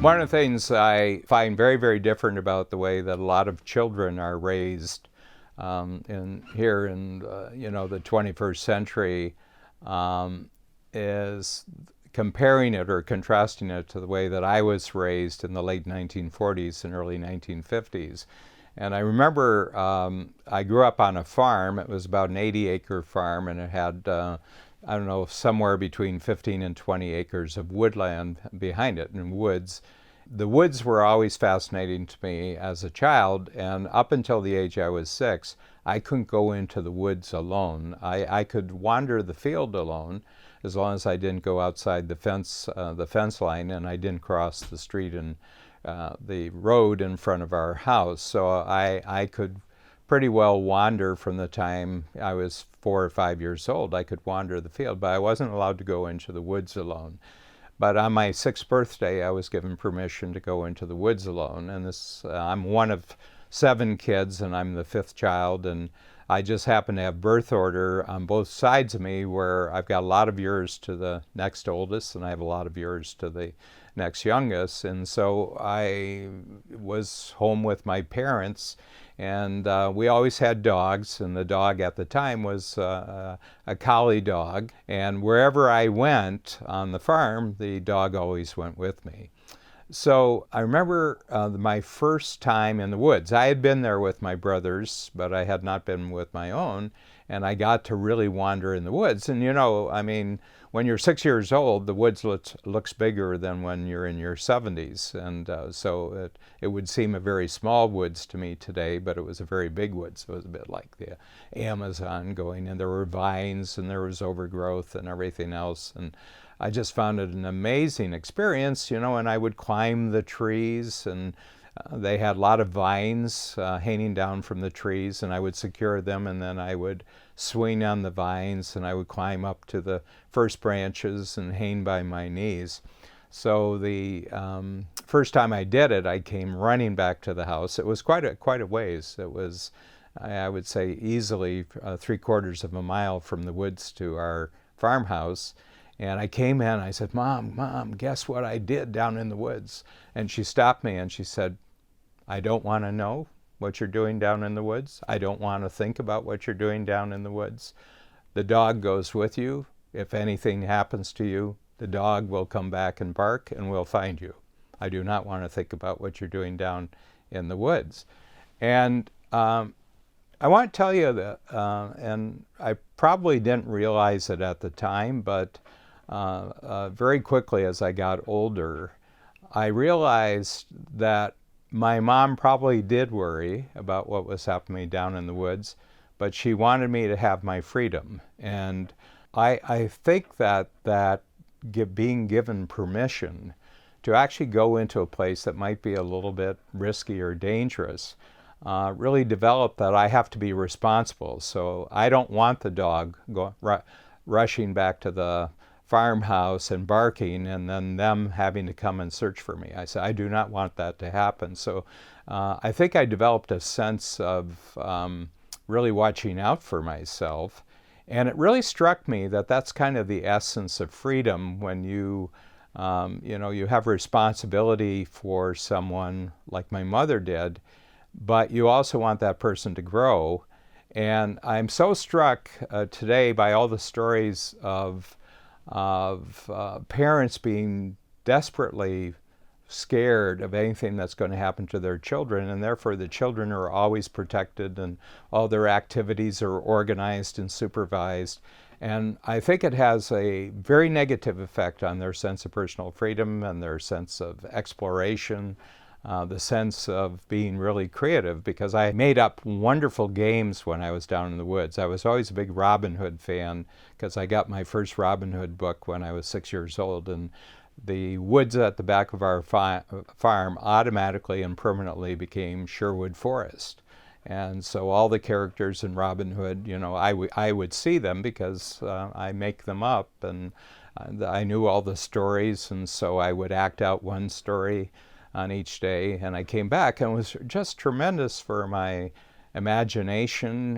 One of the things I find very, very different about the way that a lot of children are raised here in the 21st century is comparing it or contrasting it to the way that I was raised in the late 1940s and early 1950s. And I remember I grew up on a farm. It was about an 80-acre farm, and it had I don't know, somewhere between 15 and 20 acres of woodland behind it, and woods. The woods were always fascinating to me as a child, and up until the age I was 6, I couldn't go into the woods alone. I could wander the field alone as long as I didn't go outside the fence line, and I didn't cross the street and the road in front of our house. So I could pretty well wander from the time I was 4 or 5 years old. I could wander the field, but I wasn't allowed to go into the woods alone. But on my 6th birthday, I was given permission to go into the woods alone. And I'm one of 7 kids, and I'm the 5th child. And I just happen to have birth order on both sides of me, where I've got a lot of years to the next oldest, and I have a lot of years to the next youngest. And so I was home with my parents, and we always had dogs, and the dog at the time was a collie dog. And wherever I went on the farm, the dog always went with me. So I remember my first time in the woods. I had been there with my brothers, but I had not been with my own, and I got to really wander in the woods. And when you're 6 years old, the woods looks bigger than when you're in your 70s. And so it would seem a very small woods to me today, but it was a very big woods. It was a bit like the Amazon going, and there were vines, and there was overgrowth and everything else. And I just found it an amazing experience, and I would climb the trees, and they had a lot of vines hanging down from the trees, and I would secure them, and then I would swing on the vines, and I would climb up to the first branches and hang by my knees. So the first time I did it, I came running back to the house. It was quite a ways. It was, I would say, easily 3/4 of a mile from the woods to our farmhouse. And I came in, I said, Mom, guess what I did down in the woods? And she stopped me and she said, I don't want to know what you're doing down in the woods. I don't want to think about what you're doing down in the woods. The dog goes with you. If anything happens to you, the dog will come back and bark, and we'll find you. I do not want to think about what you're doing down in the woods. And I want to tell you that, and I probably didn't realize it at the time, but very quickly as I got older, I realized that my mom probably did worry about what was happening down in the woods, but she wanted me to have my freedom. And I think that being given permission to actually go into a place that might be a little bit risky or dangerous really developed that I have to be responsible. So I don't want the dog rushing back to the farmhouse and barking, and then them having to come and search for me. I said, I do not want that to happen. So I think I developed a sense of really watching out for myself. And it really struck me that that's kind of the essence of freedom when you have responsibility for someone like my mother did, but you also want that person to grow. And I'm so struck today by all the stories of parents being desperately scared of anything that's going to happen to their children, and therefore the children are always protected and all their activities are organized and supervised. And I think it has a very negative effect on their sense of personal freedom and their sense of exploration, the sense of being really creative, because I made up wonderful games when I was down in the woods. I was always a big Robin Hood fan because I got my first Robin Hood book when I was 6 years old, and the woods at the back of our farm automatically and permanently became Sherwood Forest. And so all the characters in Robin Hood, I would see them because I make them up, and I knew all the stories, and so I would act out one story on each day. And I came back, and it was just tremendous for my imagination,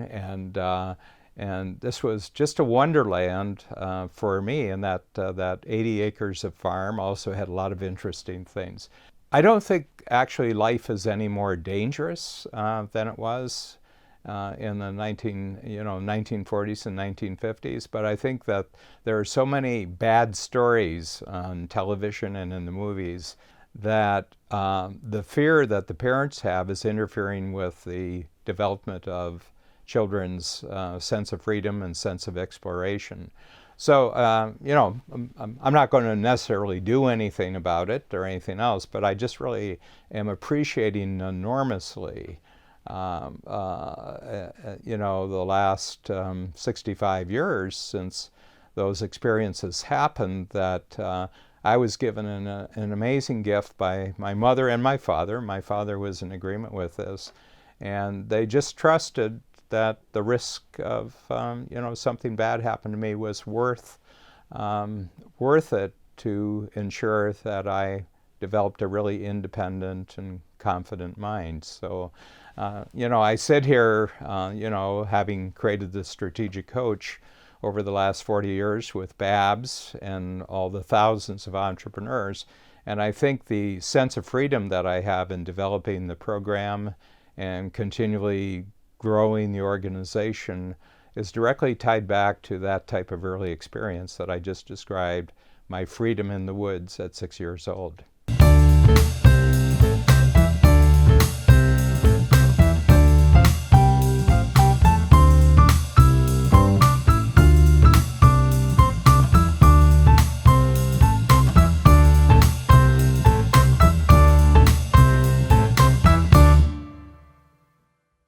and this was just a wonderland for me. And that 80 acres of farm also had a lot of interesting things. I don't think actually life is any more dangerous than it was in the 1940s and 1950s. But I think that there are so many bad stories on television and in the movies that the fear that the parents have is interfering with the development of children's sense of freedom and sense of exploration. So, I'm not going to necessarily do anything about it or anything else, but I just really am appreciating enormously, the last 65 years since those experiences happened, that I was given an amazing gift by my mother and my father. My father was in agreement with this, and they just trusted that the risk of something bad happened to me was worth it to ensure that I developed a really independent and confident mind. So, I sit here, having created the strategic coach over the last 40 years with Babs and all the thousands of entrepreneurs, and I think the sense of freedom that I have in developing the program and continually growing the organization is directly tied back to that type of early experience that I just described, my freedom in the woods at 6 years old.